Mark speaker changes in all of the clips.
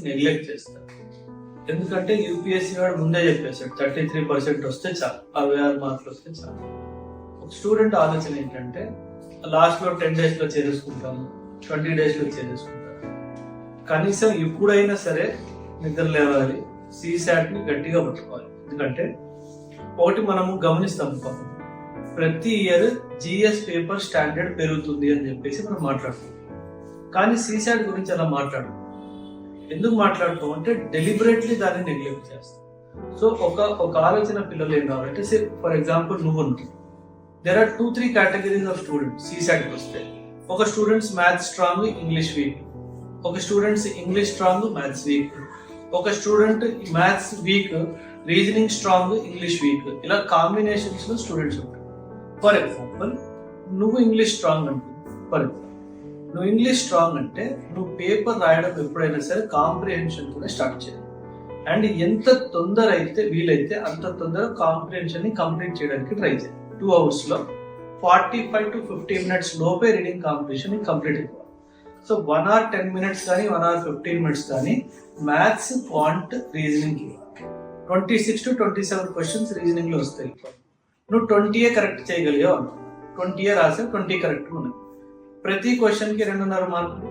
Speaker 1: Neglect చేస్తారు. ఎందుకంటే UPSC వాడు ముందే చెప్పేశాడు 33% వస్తే చాలు, 66 మార్కులు వస్తే చాలు. ఒక స్టూడెంట్ ఆలోచన ఏంటంటే లాస్ట్ లో 10 days లో చేసేసుకుంటాము, 20 days లో చేసేసుకుంటాము. కనీసం ఇప్పుడైనా సరే నిద్ర లేవాలి, CSAT ని గట్టిగా పట్టుకోవాలి. ఎందుకంటే ఒకటి మనము గమనిస్తాము, పాపం ప్రతి ఇయర్ GS పేపర్ స్టాండర్డ్ పెరుగుతుంది అని చెప్పేసి మనం మాట్లాడుతాం. కానీ CSAT గురించి అలా మాట్లాడము. ఎందుకు మాట్లాడుతాం అంటే డెలిబరేట్లీ దాన్ని నెగ్లెక్ట్ చేస్తాం. సో ఒక ఆలోచన పిల్లలు ఏం కావాలంటే, ఫర్ ఎగ్జాంపుల్ నువ్వు there are 2-3 categories of students CSAT కి వస్తే. ఒక students maths strong, English weak. ఒక students English strong, maths weak. ఒక student maths weak, reasoning strong, English weak. ఇలా కాంబినేషన్స్ లో స్టూడెంట్స్ ఉంటారు. ఫర్ ఎగ్జాంపుల్ నువ్వు ఇంగ్లీష్ స్ట్రాంగ్ అంటుంది. ఫర్ ఎగ్జాంపుల్ నువ్వు ఇంగ్లీష్ స్ట్రాంగ్ అంటే నువ్వు పేపర్ రాయడం ఎప్పుడైనా సరే కాంప్రిహెన్షన్ కూడా స్టార్ట్ చేయాలి. అండ్ ఎంత తొందర అయితే వీలైతే అంత తొందర కాంప్రిహెన్షన్ ని కంప్లీట్ చేయడానికి ట్రై చేయాలి. 2 hours లో 45 to 50 minutes లోపే రీడింగ్ కాంప్రిహెన్షన్ కంప్లీట్ అయిపోవాలి. సో 1 hour 10 minutes కానీ 1 hour 15 minutes కానీ maths, quant, reasoning 26 to 27 questions reasoning లో వస్తాయి. నువ్వు 20 కరెక్ట్ చేయగలిగావు అన్నావు, 20 రాసే 20 కరెక్ట్ ఉన్నాయి. ప్రతి క్వశ్చన్ కి 2.5 మార్కులు.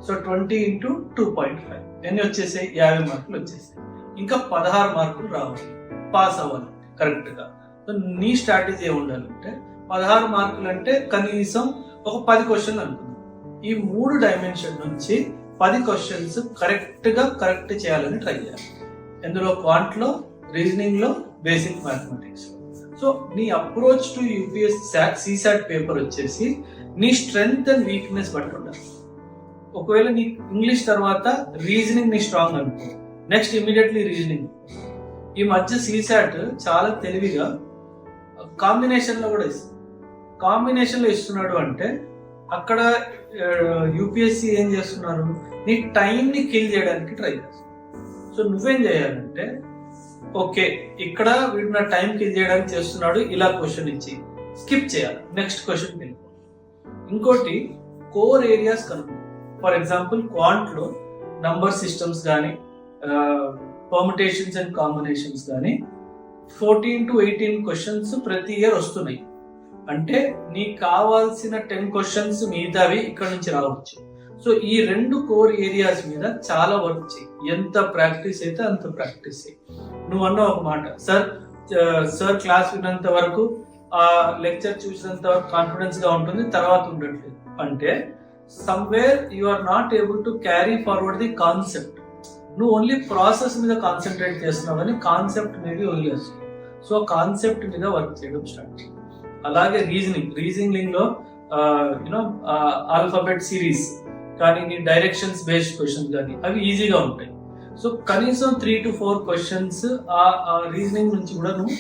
Speaker 1: సో 20 into 2.5 ఎన్ని వచ్చేసాయి? 50 మార్కులు వచ్చేసాయి. ఇంకా 16 మార్కులు రావాలి, పాస్ అవ్వాలి కరెక్ట్ గా. సో నీ స్ట్రాటజీ ఏమి ఉండాలంటే 16 మార్కులు అంటే కనీసం ఒక 10 క్వశ్చన్లు అనుకుందాం. ఈ 3 డైమెన్షన్ నుంచి 10 క్వశ్చన్స్ కరెక్ట్ చేయాలని ట్రై చేయాలి. ఎందులో? క్వాంట్ లో, రీజనింగ్ లో, బేసిక్ మ్యాథమెటిక్స్. సో నీ అప్రోచ్ టు CSAT పేపర్ వచ్చేసి నీ స్ట్రెంగ్త్ అండ్ వీక్నెస్ బట్టి ఉండాలి. ఒకవేళ నీ ఇంగ్లీష్ తర్వాత రీజనింగ్ నీ స్ట్రాంగ్ అనుకో, నెక్స్ట్ ఇమీడియట్లీ రీజనింగ్. ఈ మధ్య CSAT చాలా తెలివిగా కాంబినేషన్ లో కూడా ఇస్తుంది. కాంబినేషన్ లో ఇస్తున్నాడు అంటే అక్కడ యూపీఎస్సీ ఏం చేస్తున్నారు, నీ టైం ని కిల్ చేయడానికి ట్రై చేస్తారు. సో నువ్వేం చేయాలంటే, ఓకే ఇక్కడ వీడు నా టైం కిల్ చేయడానికి చేస్తున్నాడు, ఇలా క్వశ్చన్ ఇచ్చి స్కిప్ చేయాలి, నెక్స్ట్ క్వశ్చన్ వెళ్ళిపో. ఇంకోటి కోర్ ఏరియాస్ కనుక్కో. ఫర్ ఎగ్జాంపుల్ క్వాంట్ లో నంబర్ సిస్టమ్స్ కానీ, పర్ముటేషన్స్ అండ్ కాంబినేషన్స్ కానీ 14 to 18 క్వశ్చన్స్ ప్రతి ఇయర్ వస్తున్నాయి. అంటే నీకు కావాల్సిన 10 క్వశ్చన్స్ మిగతావి ఇక్కడ నుంచి రావచ్చు. సో ఈ 2 కోర్ ఏరియాస్ మీద చాలా వర్క్ చేయి. ఎంత ప్రాక్టీస్ అయితే అంత ప్రాక్టీస్ చేయి. నువ్వు అన్న ఒక మాట, సార్ క్లాస్ విన్నంత వరకు, ఆ లెక్చర్ చూసినంత వరకు కాన్ఫిడెన్స్ గా ఉంటుంది, తర్వాత ఉండట్లేదు అంటే somewhere you are not able to carry forward the concept. నువ్వు ఓన్లీ ప్రాసెస్ మీద కాన్సన్ట్రేట్ చేస్తున్నావు కానీ కాన్సెప్ట్ మీద వదిలేస్తావు. సో కాన్సెప్ట్ మీద వర్క్ చేయడం స్టార్ట్ చేయి. అలాగే రీజనింగ్ లో ఆల్ఫాబెట్ సిరీస్ కానీ, నీ డైరెక్షన్స్ బేస్డ్ క్వశ్చన్స్ కానీ అవి ఈజీగా ఉంటాయి. సో కనీసం 3 to 4 క్వశ్చన్స్ ఆ రీజనింగ్ నుంచి కూడా నువ్వు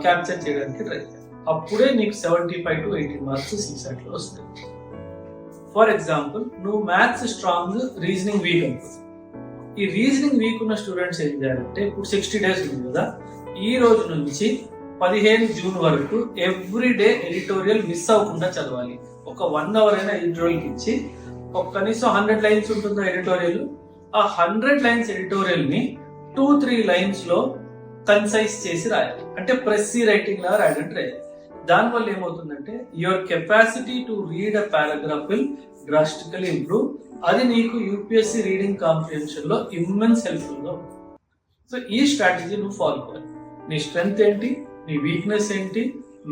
Speaker 1: క్యాప్చర్ చేయడానికి ట్రై చేయాలి. అప్పుడే నీకు 75 to 80 మార్క్స్ CSAT లో వస్తాయి. ఫర్ ఎగ్జాంపుల్ నువ్వు మ్యాథ్స్ స్ట్రాంగ్, రీజనింగ్ వీక్ అనుకో. ఈ రీజనింగ్ వీక్ ఉన్న స్టూడెంట్స్ ఏం చేయాలంటే, ఇప్పుడు 60 days ఉంది కదా, ఈ రోజు నుంచి 15 June వరకు ఎవ్రీ డే ఎడిటోరియల్ మిస్ అవ్వకుండా చదవాలి. ఒక 1 hour అయినా ఎడిటోరియల్ ఇచ్చి, ఒక కనీసం 100 lines ఉంటుందో ఎడిటోరియల్, ఆ 100 lines ఎడిటోరియల్ ని 2-3 lines లో కన్సైజ్ చేసి రాయాలి. అంటే ప్రెస్సీ రైటింగ్ లాగా రాయడం ట్రై చేయాలి. దానివల్ల ఏమవుతుందంటే your capacity to read a paragraph will drastically improve. అది నీకు యూపీఎస్సీ రీడింగ్ కాంప్రిహెన్షన్ లో ఇమ్మెన్స్ హెల్ప్ఫుల్ గా ఉంటుంది. సో ఈ స్ట్రాటజీ నువ్వు ఫాలో చేయాలి. నీ స్ట్రెంగ్త్ ఏంటి, నీ వీక్నెస్ ఏంటి,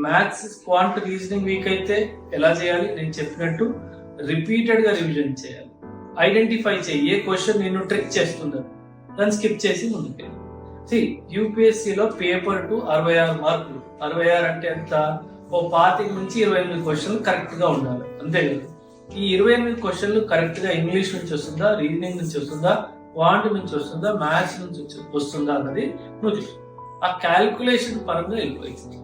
Speaker 1: మ్యాథ్స్, క్వాంట్, రీజనింగ్ వీక్ అయితే ఎలా చేయాలి, నేను చెప్పినట్టు రిపీటెడ్ గా రివిజన్ చేయాలి. ఐడెంటిఫై చేయి ఏ క్వశ్చన్ నేను ట్రిక్ చేస్తుందో, దాన్ని స్కిప్ చేసి ముందుకెళ్ళి. యూపీఎస్సీలో పేపర్ టు 66 మార్కులు. 66 అంటే ఎంత? ఓ 25 నుంచి 28 క్వశ్చన్లు కరెక్ట్ గా ఉండాలి, అంతే కదా. ఈ 28 క్వశ్చన్లు కరెక్ట్ గా ఇంగ్లీష్ నుంచి వస్తుందా, రీజనింగ్ నుంచి వస్తుందా, క్వాంట్ నుంచి వస్తుందా, మ్యాథ్స్ నుంచి వస్తుందా అన్నది నువ్వు చూసు. ఆ క్యాల్కులేషన్ పరంగా వెళ్ళిపోయింది.